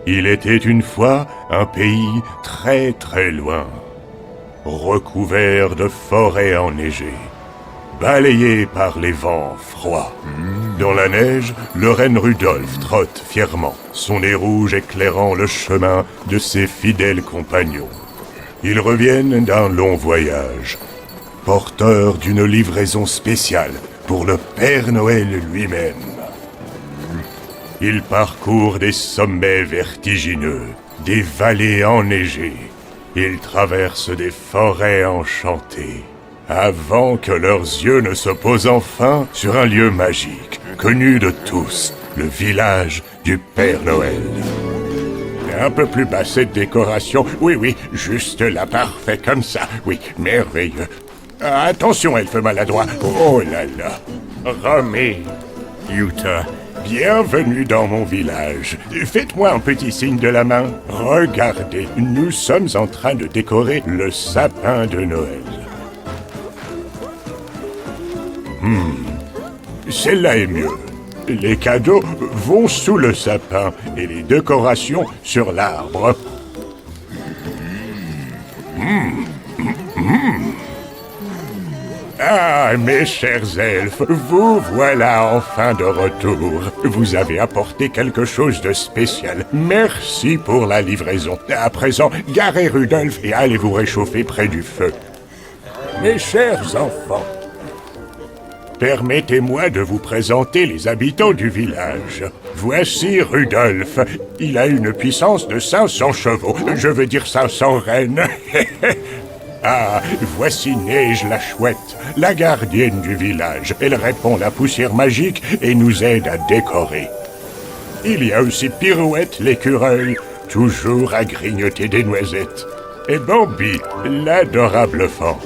Il était une fois un pays très très loin, recouvert de forêts enneigées, balayé par les vents froids. Dans la neige, le renne Rudolf trotte fièrement, son nez rouge éclairant le chemin de ses fidèles compagnons. Ils reviennent d'un long voyage, porteurs d'une livraison spéciale pour le Père Noël lui-même. Ils parcourent des sommets vertigineux, des vallées enneigées. Ils traversent des forêts enchantées, avant que leurs yeux ne se posent enfin sur un lieu magique, connu de tous, le village du Père Noël. Un peu plus bas cette décoration, oui, juste là, parfait comme ça, oui, merveilleux. Attention, elfe maladroit, oh là là. Romy, Yuta, bienvenue dans mon village. Faites-moi un petit signe de la main. Regardez, nous sommes en train de décorer le sapin de Noël. Celle-là est mieux. Les cadeaux vont sous le sapin et les décorations sur l'arbre. Ah, mes chers elfes, vous voilà enfin de retour. Vous avez apporté quelque chose de spécial. Merci pour la livraison. À présent, garez Rudolf et allez vous réchauffer près du feu. Mes chers enfants, permettez-moi de vous présenter les habitants du village. Voici Rudolf. Il a une puissance de 500 chevaux. Je veux dire 500 rennes. Ah, voici Neige la chouette, la gardienne du village. Elle répand la poussière magique et nous aide à décorer. Il y a aussi Pirouette l'écureuil, toujours à grignoter des noisettes. Et Bambi, l'adorable fan.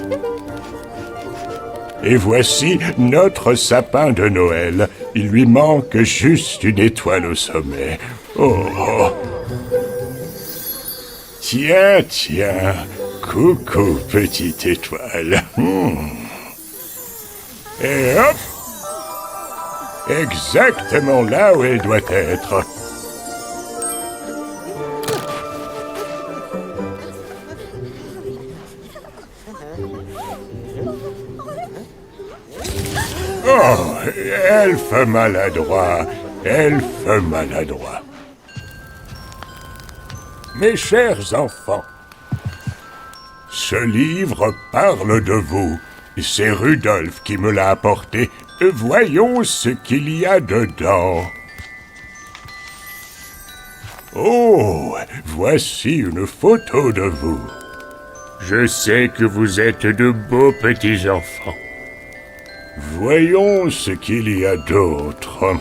Et voici notre sapin de Noël. Il lui manque juste une étoile au sommet. Oh. Tiens. Coucou, petite étoile. Et hop! Exactement là où elle doit être. Oh, elfe maladroit. Mes chers enfants, ce livre parle de vous. C'est Rudolf qui me l'a apporté. Voyons ce qu'il y a dedans. Oh, voici une photo de vous. Je sais que vous êtes de beaux petits enfants. Voyons ce qu'il y a d'autre.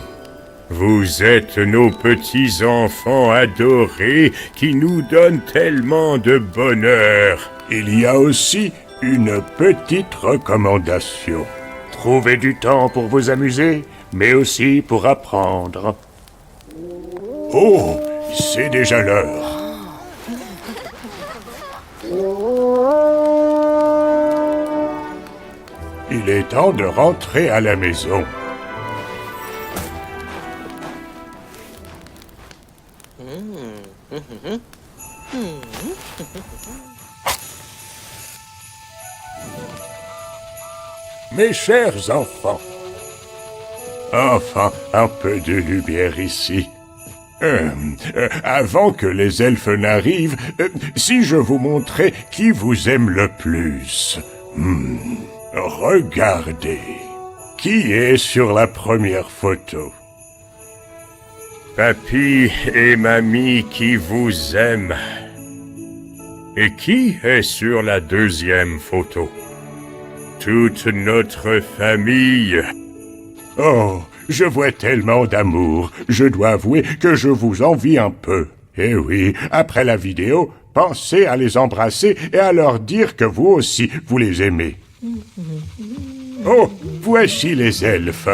Vous êtes nos petits-enfants adorés qui nous donnent tellement de bonheur. Il y a aussi une petite recommandation. Trouvez du temps pour vous amuser, mais aussi pour apprendre. Oh, c'est déjà l'heure. Il est temps de rentrer à la maison. Mes chers enfants, enfin un peu de lumière ici. Avant que les elfes n'arrivent, si je vous montrais qui vous aime le plus. Regardez. Qui est sur la première photo? Papy et Mamie qui vous aiment. Et qui est sur la deuxième photo? Toute notre famille. Oh, je vois tellement d'amour. Je dois avouer que je vous envie un peu. Eh oui, après la vidéo, pensez à les embrasser et à leur dire que vous aussi, vous les aimez. Oh, voici les elfes.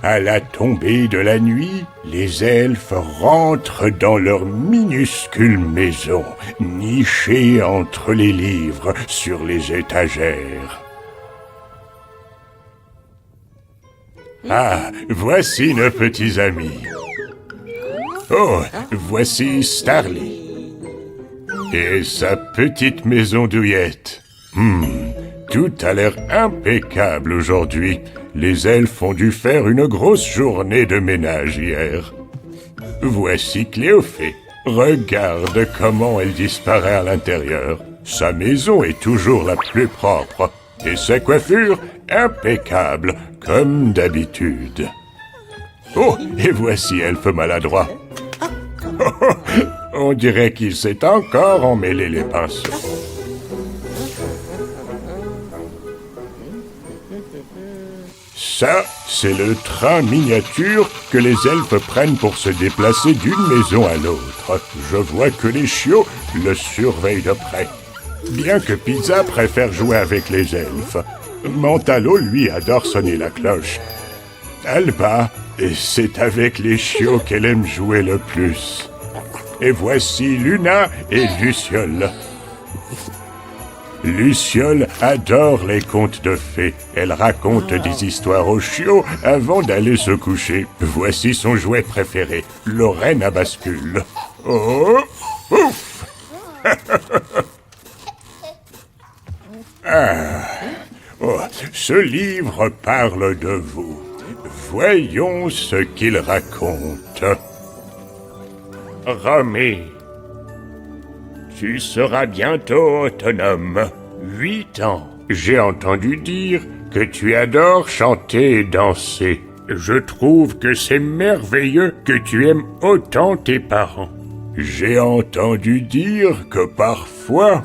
À la tombée de la nuit, les elfes rentrent dans leur minuscule maison, nichée entre les livres sur les étagères. Ah, voici nos petits amis. Oh, voici Starly. Et sa petite maison douillette. Tout a l'air impeccable aujourd'hui. Les elfes ont dû faire une grosse journée de ménage hier. Voici Cléophée. Regarde comment elle disparaît à l'intérieur. Sa maison est toujours la plus propre. Et sa coiffure, impeccable, comme d'habitude. Oh, et voici Elfe maladroit. On dirait qu'il s'est encore emmêlé les pinceaux. Ça, c'est le train miniature que les elfes prennent pour se déplacer d'une maison à l'autre. Je vois que les chiots le surveillent de près. Bien que Pizza préfère jouer avec les elfes, Mentalo, lui, adore sonner la cloche. Alba, c'est avec les chiots qu'elle aime jouer le plus. Et voici Luna et Luciole. Luciole adore les contes de fées. Elle raconte des histoires aux chiots avant d'aller se coucher. Voici son jouet préféré, Lorraine à bascule. Oh, ouf. Oh, ce livre parle de vous. Voyons ce qu'il raconte. Romée, tu seras bientôt autonome. 8 ans. J'ai entendu dire que tu adores chanter et danser. Je trouve que c'est merveilleux que tu aimes autant tes parents. J'ai entendu dire que parfois,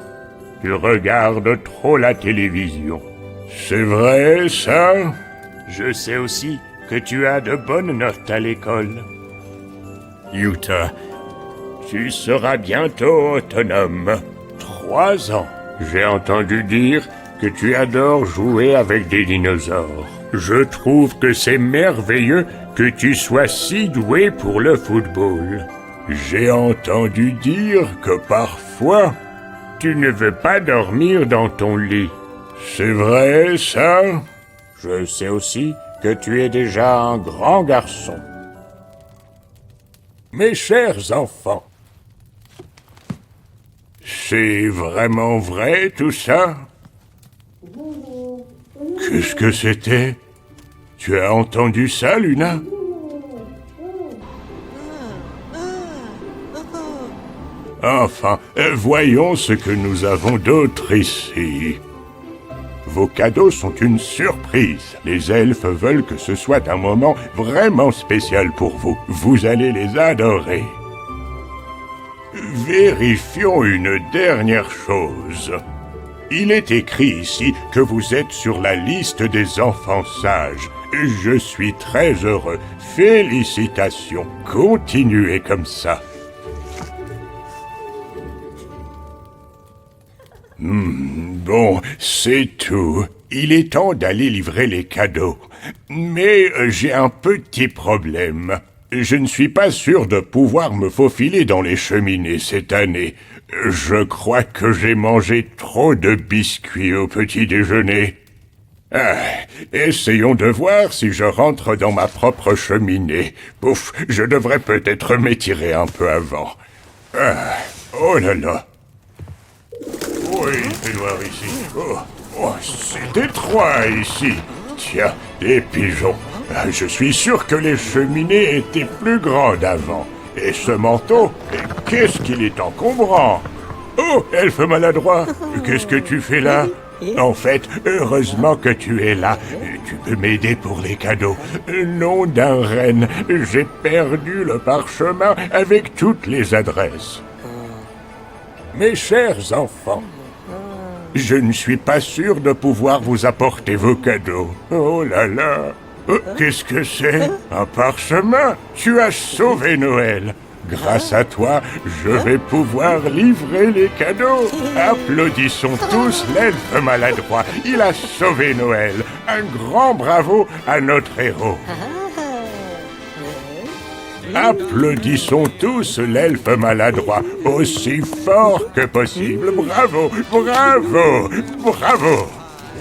tu regardes trop la télévision. C'est vrai, ça? Je sais aussi que tu as de bonnes notes à l'école. Utah, tu seras bientôt autonome. 3 ans. J'ai entendu dire que tu adores jouer avec des dinosaures. Je trouve que c'est merveilleux que tu sois si doué pour le football. J'ai entendu dire que parfois, tu ne veux pas dormir dans ton lit. C'est vrai, ça? Je sais aussi que tu es déjà un grand garçon. Mes chers enfants, c'est vraiment vrai tout ça? Qu'est-ce que c'était? Tu as entendu ça, Luna? Enfin, voyons ce que nous avons d'autre ici. Vos cadeaux sont une surprise. Les elfes veulent que ce soit un moment vraiment spécial pour vous. Vous allez les adorer. Vérifions une dernière chose. Il est écrit ici que vous êtes sur la liste des enfants sages. Je suis très heureux. Félicitations. Continuez comme ça. Bon, c'est tout. Il est temps d'aller livrer les cadeaux. Mais j'ai un petit problème. Je ne suis pas sûr de pouvoir me faufiler dans les cheminées cette année. Je crois que j'ai mangé trop de biscuits au petit déjeuner. Essayons de voir si je rentre dans ma propre cheminée. Pouf, je devrais peut-être m'étirer un peu avant. Oh là là. Oh, il fait noir ici. Oh, c'est étroit ici. Tiens, des pigeons. Je suis sûr que les cheminées étaient plus grandes avant. Et ce manteau, qu'est-ce qu'il est encombrant. Oh, elfe maladroit, qu'est-ce que tu fais là? En fait, heureusement que tu es là. Tu peux m'aider pour les cadeaux. Nom d'un renne, j'ai perdu le parchemin avec toutes les adresses. Mes chers enfants, je ne suis pas sûr de pouvoir vous apporter vos cadeaux. Oh là là! Qu'est-ce que c'est? Un parchemin? Tu as sauvé Noël. Grâce à toi, je vais pouvoir livrer les cadeaux. Applaudissons tous l'elfe maladroit. Il a sauvé Noël. Un grand bravo à notre héros. Applaudissons tous l'elfe maladroit, aussi fort que possible. Bravo, bravo, bravo.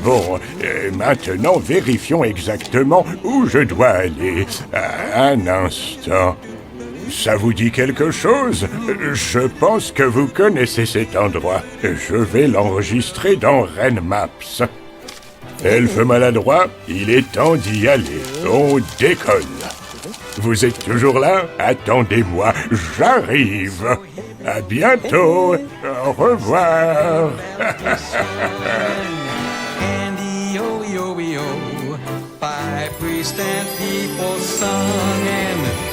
Bon, maintenant vérifions exactement où je dois aller. Un instant. Ça vous dit quelque chose? Je pense que vous connaissez cet endroit. Je vais l'enregistrer dans Rennes Maps. Elfe maladroit, il est temps d'y aller. On décolle. Vous êtes toujours là? Attendez-moi, j'arrive. À bientôt. Au revoir. By priest and people sung and